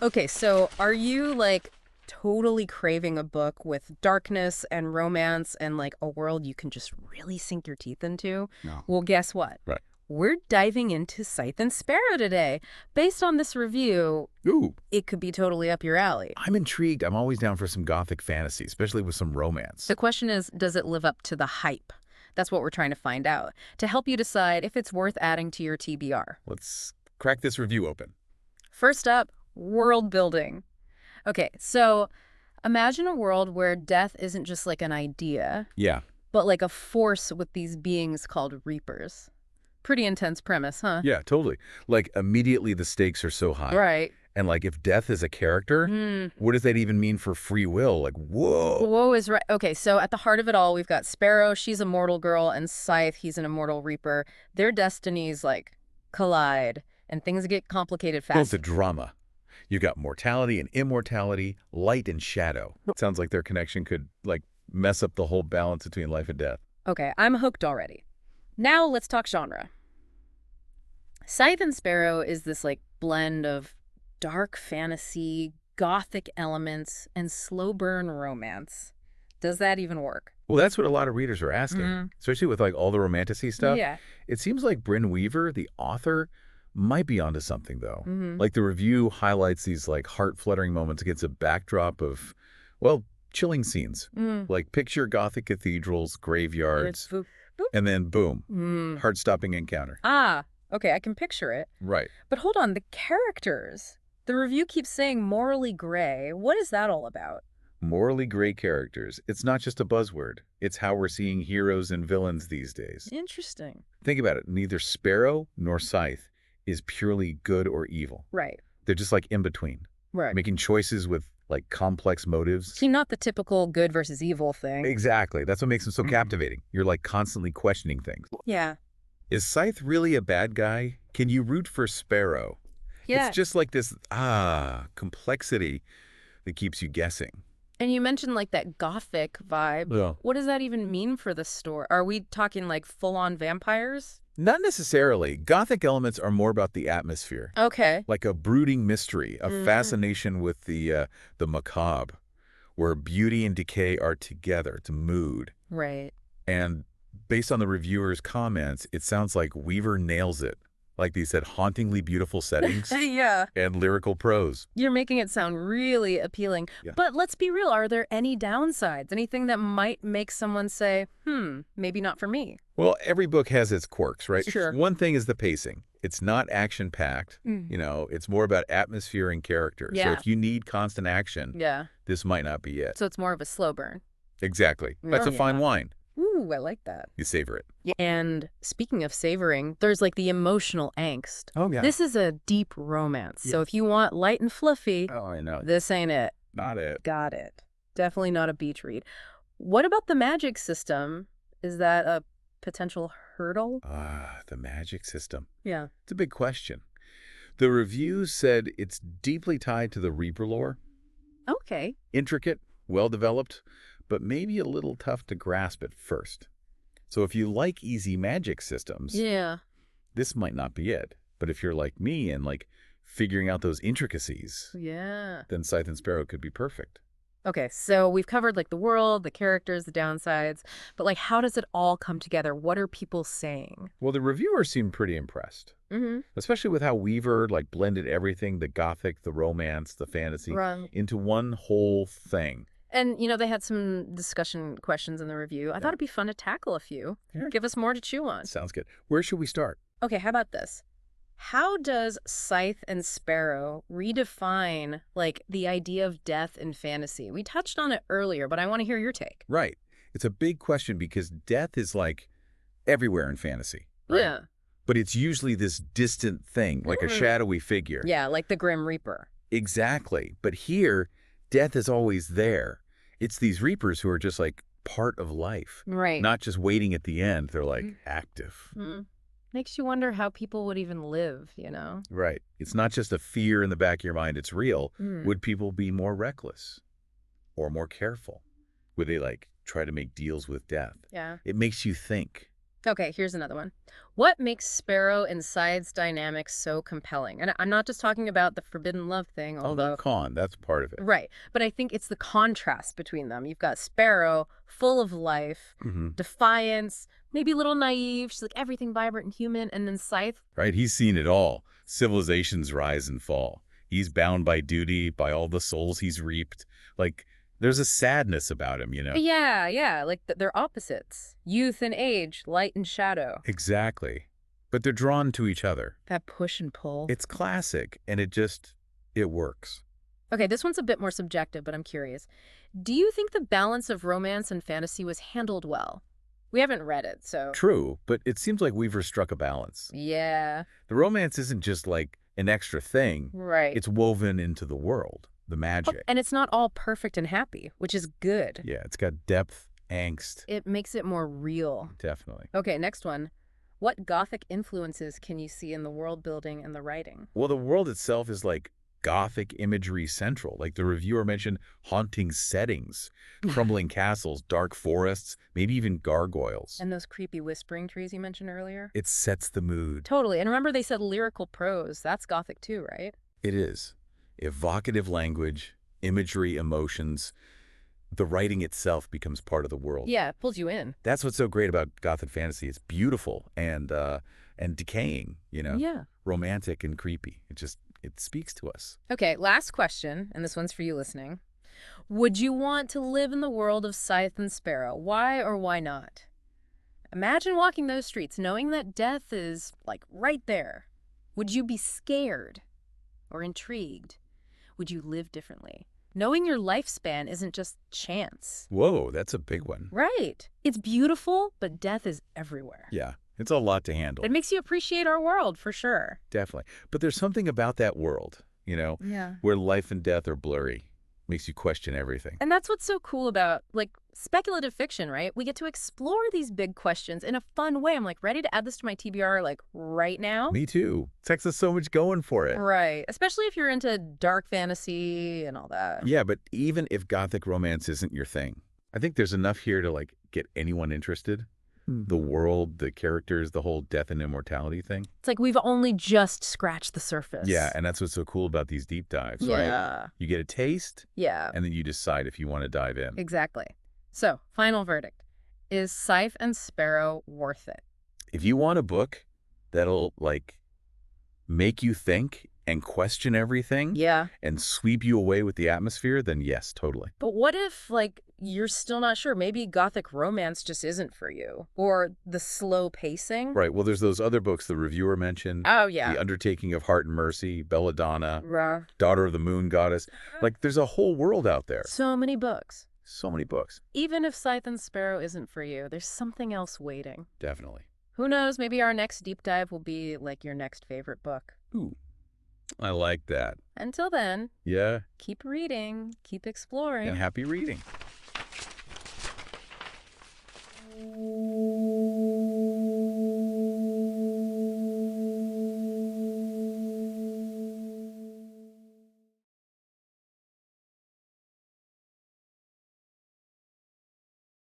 Okay, so are you like totally craving a book with darkness and romance and like a world you can just really sink your teeth into? No. Well, guess what? Right. We're diving into Scythe and Sparrow today. Based on this review, Ooh, it could be totally up your alley. I'm intrigued. I'm always down for some Gothic fantasy, especially with some romance. The question is, does it live up to the hype? That's what we're trying to find out, to help you decide if it's worth adding to your TBR. Let's crack this review open. First up, world building. Okay, so imagine a world where death isn't just like an idea, Yeah. but like a force with these beings called reapers. Pretty intense premise, huh? Yeah, totally. Like, immediately the stakes are so high. Right. And, like, if death is a character, what does that even mean for free will? Like, whoa. Whoa is right. Okay, so at the heart of it all, we've got Sparrow, she's a mortal girl, and Scythe, he's an immortal reaper. Their destinies, like, collide, and things get complicated Well, it's fast. a drama. You've got mortality and immortality, light and shadow. Sounds like their connection could, like, mess up the whole balance between life and death. Okay, I'm hooked already. Now let's talk genre. Scythe and Sparrow is this like blend of dark fantasy, gothic elements, and slow burn romance. Does that even work? Well, that's what a lot of readers are asking, especially with, like, all the Romantasy stuff. Yeah. It seems like Brynne Weaver, the author, might be onto something, though. Mm-hmm. Like, the review highlights these, like, heart-fluttering moments against a backdrop of, well, chilling scenes. Like, picture Gothic cathedrals, graveyards, and then, boom, heart-stopping encounter. Ah, okay, I can picture it. Right. But hold on, the characters. The review keeps saying morally gray. What is that all about? Morally gray characters. It's not just a buzzword. It's how we're seeing heroes and villains these days. Interesting. Think about it. Neither Sparrow nor Scythe is purely good or evil. Right. They're just, like, in between, Right. making choices with, like, complex motives. See, not the typical good versus evil thing. Exactly. That's what makes them so captivating. You're, like, constantly questioning things. Yeah. Is Scythe really a bad guy? Can you root for Sparrow? Yeah. It's just like this, complexity that keeps you guessing. And you mentioned like that gothic vibe. Yeah. What does that even mean for the story? Are we talking like full-on vampires? Not necessarily. Gothic elements are more about the atmosphere, Okay. like a brooding mystery, a fascination with the macabre, where beauty and decay are together. It's a mood. Right. And based on the reviewers' comments, it sounds like Weaver nails it. Like they said, hauntingly beautiful settings Yeah. and lyrical prose. You're making it sound really appealing. Yeah. But let's be real. Are there any downsides? Anything that might make someone say, maybe not for me? Well, every book has its quirks, right? Sure. One thing is the pacing. It's not action-packed. You know, it's more about atmosphere and character. So Yeah. if you need constant action, Yeah. this might not be it. So it's more of a slow burn. Exactly. That's a Yeah. fine wine. Ooh, I like that. You savor it. And speaking of savoring, there's like the emotional angst. Oh, yeah. This is a deep romance. So Yeah. if you want light and fluffy, Oh, I know. this ain't it. Not it. Got it. Definitely not a beach read. What about the magic system? Is that a potential hurdle? The magic system. Yeah. It's a big question. The reviews said it's deeply tied to the Reaper lore. Okay. Intricate, well-developed, but maybe a little tough to grasp at first. So if you like easy magic systems, Yeah. this might not be it. But if you're like me and like figuring out those intricacies, Yeah. then Scythe and Sparrow could be perfect. Okay, so we've covered like the world, the characters, the downsides, but like how does it all come together? What are people saying? Well, the reviewers seemed pretty impressed, especially with how Weaver like blended everything, the Gothic, the romance, the fantasy, Right. into one whole thing. And, you know, they had some discussion questions in the review. I thought it'd be fun to tackle a few. Yeah. Give us more to chew on. Sounds good. Where should we start? Okay, how about this? How does Scythe and Sparrow redefine, like, the idea of death in fantasy? We touched on it earlier, but I want to hear your take. Right. It's a big question because death is like everywhere in fantasy. Right? Yeah. But it's usually this distant thing, like a shadowy figure. Yeah, like the Grim Reaper. Exactly. But here, death is always there. It's these reapers who are just like part of life, Right. not just waiting at the end. They're like active. Makes you wonder how people would even live, you know? Right. It's not just a fear in the back of your mind. It's real. Would people be more reckless or more careful? Would they like try to make deals with death? Yeah. It makes you think. Okay, here's another one. What makes Sparrow and Scythe's dynamics so compelling? And I'm not just talking about the forbidden love thing, Oh, the although... con, that's part of it. Right, but I think it's the contrast between them. You've got Sparrow, full of life, defiance, maybe a little naive. She's like everything vibrant and human. And then Scythe... Right, he's seen it all. Civilizations rise and fall. He's bound by duty, by all the souls he's reaped. Like, there's a sadness about him, you know? Yeah, like they're opposites. Youth and age, light and shadow. Exactly. But they're drawn to each other. That push and pull. It's classic, and it works. Okay, this one's a bit more subjective, but I'm curious. Do you think the balance of romance and fantasy was handled well? We haven't read it, so... True, but it seems like Weaver struck a balance. Yeah. The romance isn't just like an extra thing. Right. It's woven into the world, the magic. And it's not all perfect and happy, which is good. Yeah, it's got depth, angst. It makes it more real. Definitely. Okay, next one. What Gothic influences can you see in the world building and the writing? Well, the world itself is like Gothic imagery central. Like the reviewer mentioned, haunting settings, crumbling castles, dark forests, maybe even gargoyles. And those creepy whispering trees you mentioned earlier? It sets the mood. Totally. And remember they said lyrical prose. That's Gothic too, right? It is. Evocative language, imagery, emotions. The writing itself becomes part of the world. Yeah, it pulls you in. That's what's so great about Gothic fantasy. It's beautiful and decaying, you know? Yeah. Romantic and creepy. It speaks to us. Okay, last question, and this one's for you listening. Would you want to live in the world of Scythe and Sparrow? Why or why not? Imagine walking those streets knowing that death is, like, right there. Would you be scared or intrigued? Would you live differently? Knowing your lifespan isn't just chance. Whoa, that's a big one. Right. It's beautiful, but death is everywhere. Yeah, it's a lot to handle. It makes you appreciate our world, for sure. Definitely. But there's something about that world, you know, where life and death are blurry. Makes you question everything. And that's what's so cool about, like, speculative fiction, right? We get to explore these big questions in a fun way. I'm, like, ready to add this to my TBR, like, right now. Me too. Text has so much going for it. Right. Especially if you're into dark fantasy and all that. Yeah, but even if Gothic romance isn't your thing, I think there's enough here to, like, get anyone interested. The world, the characters, the whole death and immortality thing. It's like we've only just scratched the surface. Yeah, and that's what's so cool about these deep dives, right? You get a taste, and then you decide if you want to dive in. Exactly. So, final verdict. Is Scythe and Sparrow worth it? If you want a book that'll, like, make you think and question everything and sweep you away with the atmosphere, then yes, totally. But what if, like, you're still not sure? Maybe Gothic romance just isn't for you. Or the slow pacing. Right. Well, there's those other books the reviewer mentioned. Oh, yeah. The Undertaking of Heart and Mercy, Belladonna, Daughter of the Moon Goddess. Like, there's a whole world out there. So many books. So many books. Even if Scythe and Sparrow isn't for you, there's something else waiting. Definitely. Who knows? Maybe our next deep dive will be, like, your next favorite book. Ooh. I like that. Until then, keep reading, keep exploring. And happy reading.